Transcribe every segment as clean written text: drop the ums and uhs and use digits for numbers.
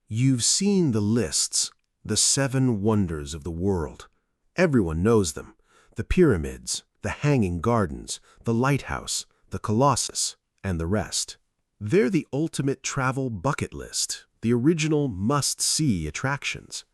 You've seen the lists, the 7 wonders of the world. Everyone knows them. The pyramids, the hanging gardens, the lighthouse, the Colossus, and the rest. They're the ultimate travel bucket list, the original must-see attractions.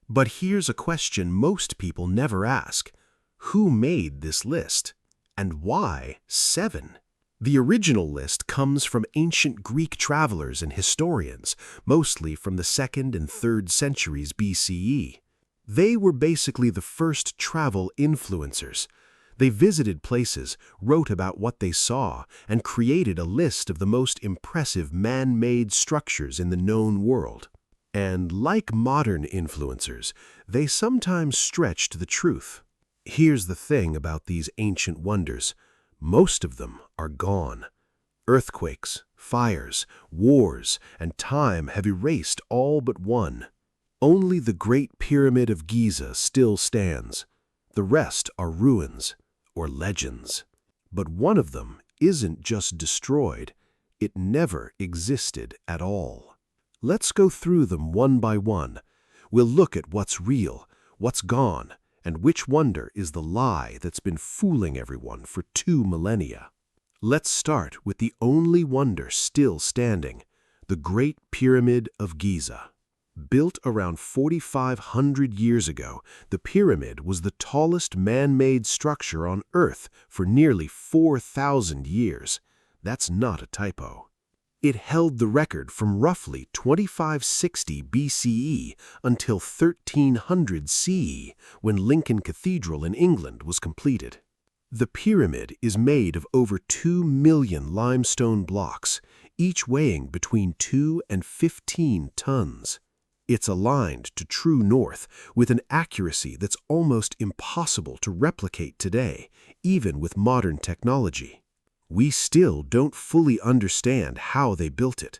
But here's a question most people never ask. Who made this list? And why 7? The original list comes from ancient Greek travelers and historians, mostly from the 2nd and 3rd centuries BCE. They were basically the first travel influencers. They visited places, wrote about what they saw, and created a list of the most impressive man-made structures in the known world. And like modern influencers, they sometimes stretched the truth. Here's the thing about these ancient wonders. Most of them are gone. Earthquakes, fires, wars, and time have erased all but one. Only the Great Pyramid of Giza still stands. The rest are ruins or legends. But one of them isn't just destroyed. It never existed at all. Let's go through them one by one. We'll look at what's real, what's gone, and which wonder is the lie that's been fooling everyone for 2 millennia. Let's start with the only wonder still standing, the Great Pyramid of Giza. Built around 4,500 years ago, the pyramid was the tallest man-made structure on Earth for nearly 4,000 years. That's not a typo. It held the record from roughly 2560 BCE until 1300 CE, when Lincoln Cathedral in England was completed. The pyramid is made of over 2 million limestone blocks, each weighing between 2 and 15 tons. It's aligned to true north with an accuracy that's almost impossible to replicate today, even with modern technology. We still don't fully understand how they built it.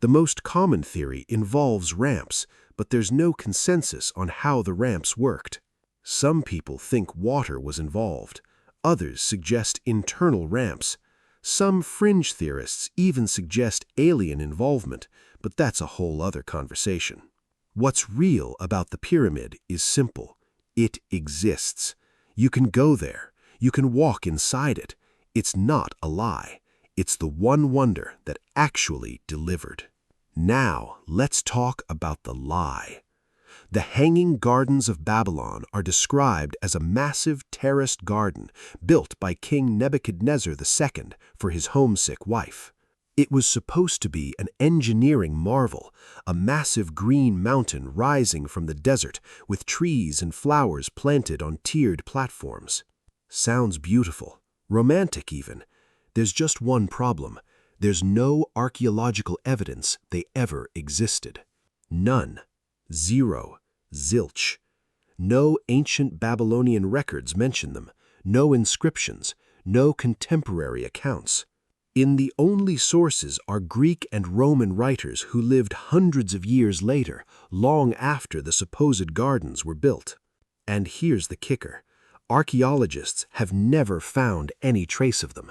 The most common theory involves ramps, but there's no consensus on how the ramps worked. Some people think water was involved. Others suggest internal ramps. Some fringe theorists even suggest alien involvement, but that's a whole other conversation. What's real about the pyramid is simple. It exists. You can go there. You can walk inside it. It's not a lie. It's the one wonder that actually delivered. Now, let's talk about the lie. The Hanging Gardens of Babylon are described as a massive terraced garden built by King Nebuchadnezzar II for his homesick wife. It was supposed to be an engineering marvel, a massive green mountain rising from the desert with trees and flowers planted on tiered platforms. Sounds beautiful. Romantic even. There's just one problem. There's no archaeological evidence they ever existed. None. Zero. Zilch. No ancient Babylonian records mention them. No inscriptions. No contemporary accounts. In the only sources are Greek and Roman writers who lived hundreds of years later, long after the supposed gardens were built. And here's the kicker. Archaeologists have never found any trace of them.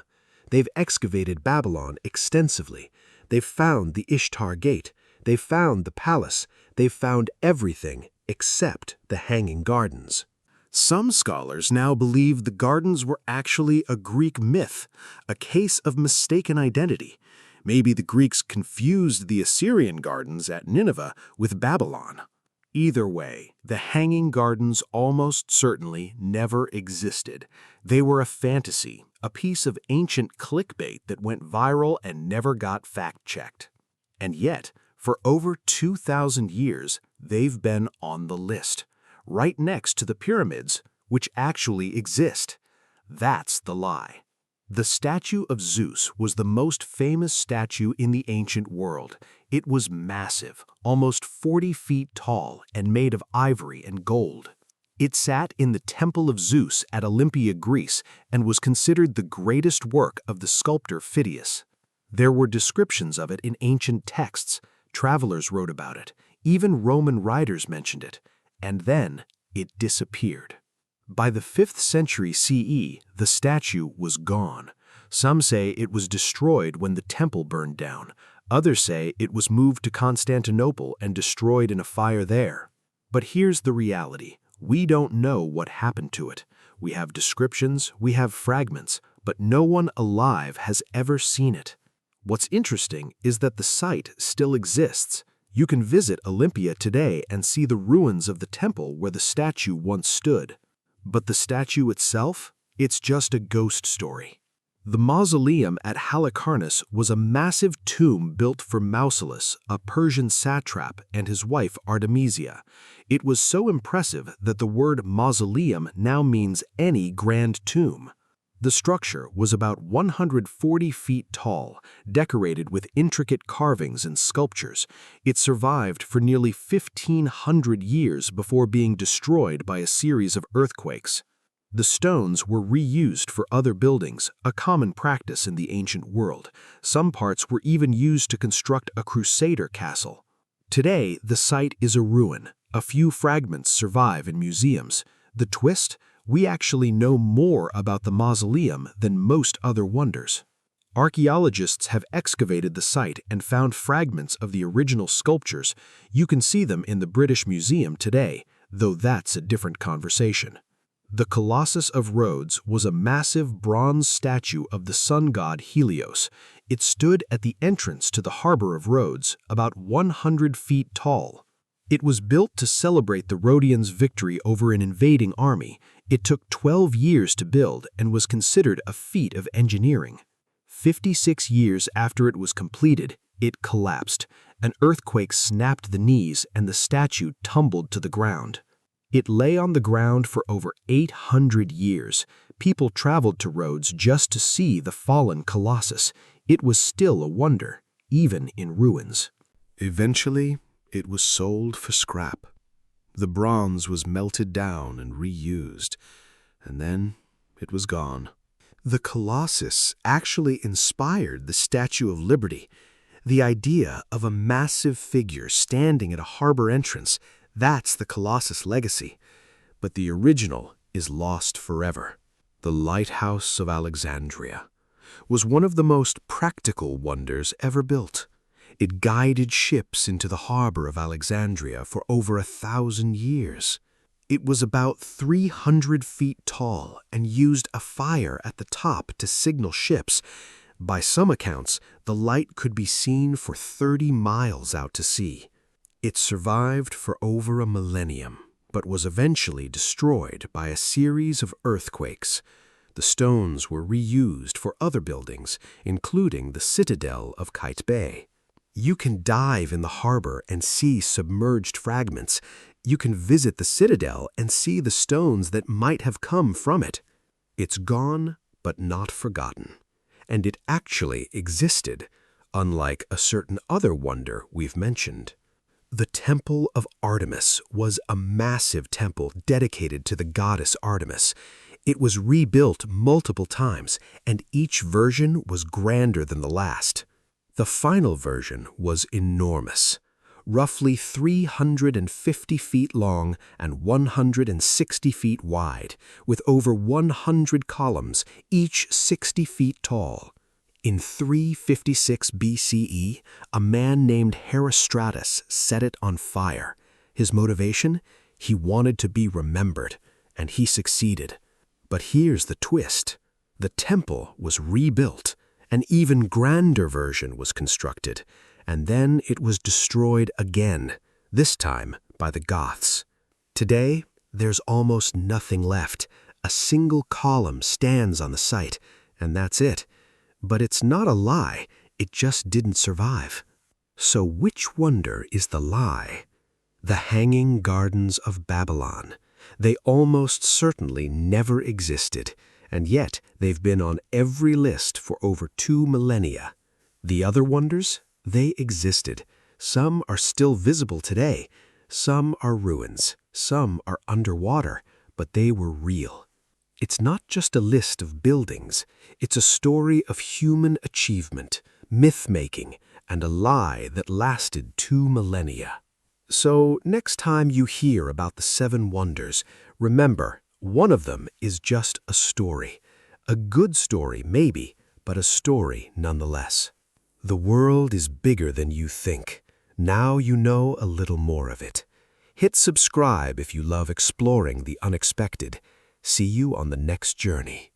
They've excavated Babylon extensively. They've found the Ishtar Gate. They've found the palace. They've found everything except the Hanging Gardens. Some scholars now believe the gardens were actually a Greek myth, a case of mistaken identity. Maybe the Greeks confused the Assyrian gardens at Nineveh with Babylon. Either way, the Hanging Gardens almost certainly never existed. They were a fantasy, a piece of ancient clickbait that went viral and never got fact-checked. And yet, for over 2,000 years, they've been on the list, right next to the pyramids, which actually exist. That's the lie. The Statue of Zeus was the most famous statue in the ancient world. It was massive, almost 40 feet tall, and made of ivory and gold. It sat in the Temple of Zeus at Olympia, Greece, and was considered the greatest work of the sculptor Phidias. There were descriptions of it in ancient texts. Travelers wrote about it. Even Roman writers mentioned it. And then it disappeared. By the 5th century CE, the statue was gone. Some say it was destroyed when the temple burned down. Others say it was moved to Constantinople and destroyed in a fire there. But here's the reality. We don't know what happened to it. We have descriptions, we have fragments, but no one alive has ever seen it. What's interesting is that the site still exists. You can visit Olympia today and see the ruins of the temple where the statue once stood. But the statue itself? It's just a ghost story. The mausoleum at Halicarnassus was a massive tomb built for Mausolus, a Persian satrap, and his wife Artemisia. It was so impressive that the word mausoleum now means any grand tomb. The structure was about 140 feet tall, decorated with intricate carvings and sculptures. It survived for nearly 1,500 years before being destroyed by a series of earthquakes. The stones were reused for other buildings, a common practice in the ancient world. Some parts were even used to construct a crusader castle. Today, the site is a ruin. A few fragments survive in museums. The twist? We actually know more about the mausoleum than most other wonders. Archaeologists have excavated the site and found fragments of the original sculptures. You can see them in the British Museum today, though that's a different conversation. The Colossus of Rhodes was a massive bronze statue of the sun god Helios. It stood at the entrance to the harbor of Rhodes, about 100 feet tall. It was built to celebrate the Rhodians' victory over an invading army. It took 12 years to build and was considered a feat of engineering. 56 years after it was completed, it collapsed. An earthquake snapped the knees and the statue tumbled to the ground. It lay on the ground for over 800 years. People traveled to Rhodes just to see the fallen Colossus. It was still a wonder, even in ruins. Eventually, it was sold for scrap. The bronze was melted down and reused, and then it was gone. The Colossus actually inspired the Statue of Liberty. The idea of a massive figure standing at a harbor entrance, that's the Colossus legacy. But the original is lost forever. The Lighthouse of Alexandria was one of the most practical wonders ever built. It guided ships into the harbor of Alexandria for over 1,000 years. It was about 300 feet tall and used a fire at the top to signal ships. By some accounts, the light could be seen for 30 miles out to sea. It survived for over a millennium, but was eventually destroyed by a series of earthquakes. The stones were reused for other buildings, including the citadel of Kite Bay. You can dive in the harbor and see submerged fragments. You can visit the citadel and see the stones that might have come from it. It's gone, but not forgotten. And it actually existed, unlike a certain other wonder we've mentioned. The Temple of Artemis was a massive temple dedicated to the goddess Artemis. It was rebuilt multiple times, and each version was grander than the last. The final version was enormous, roughly 350 feet long and 160 feet wide, with over 100 columns, each 60 feet tall. In 356 BCE, a man named Herostratus set it on fire. His motivation? He wanted to be remembered, and he succeeded. But here's the twist. The temple was rebuilt. An even grander version was constructed, and then it was destroyed again, this time by the Goths. Today, there's almost nothing left. A single column stands on the site, and that's it. But it's not a lie, it just didn't survive. So which wonder is the lie? The Hanging Gardens of Babylon. They almost certainly never existed, and yet they've been on every list for over 2 millennia. The other wonders? They existed. Some are still visible today. Some are ruins. Some are underwater, but they were real. It's not just a list of buildings. It's a story of human achievement, myth-making, and a lie that lasted 2 millennia. So next time you hear about the 7 wonders, remember, one of them is just a story. A good story, maybe, but a story nonetheless. The world is bigger than you think. Now you know a little more of it. Hit subscribe if you love exploring the unexpected. See you on the next journey.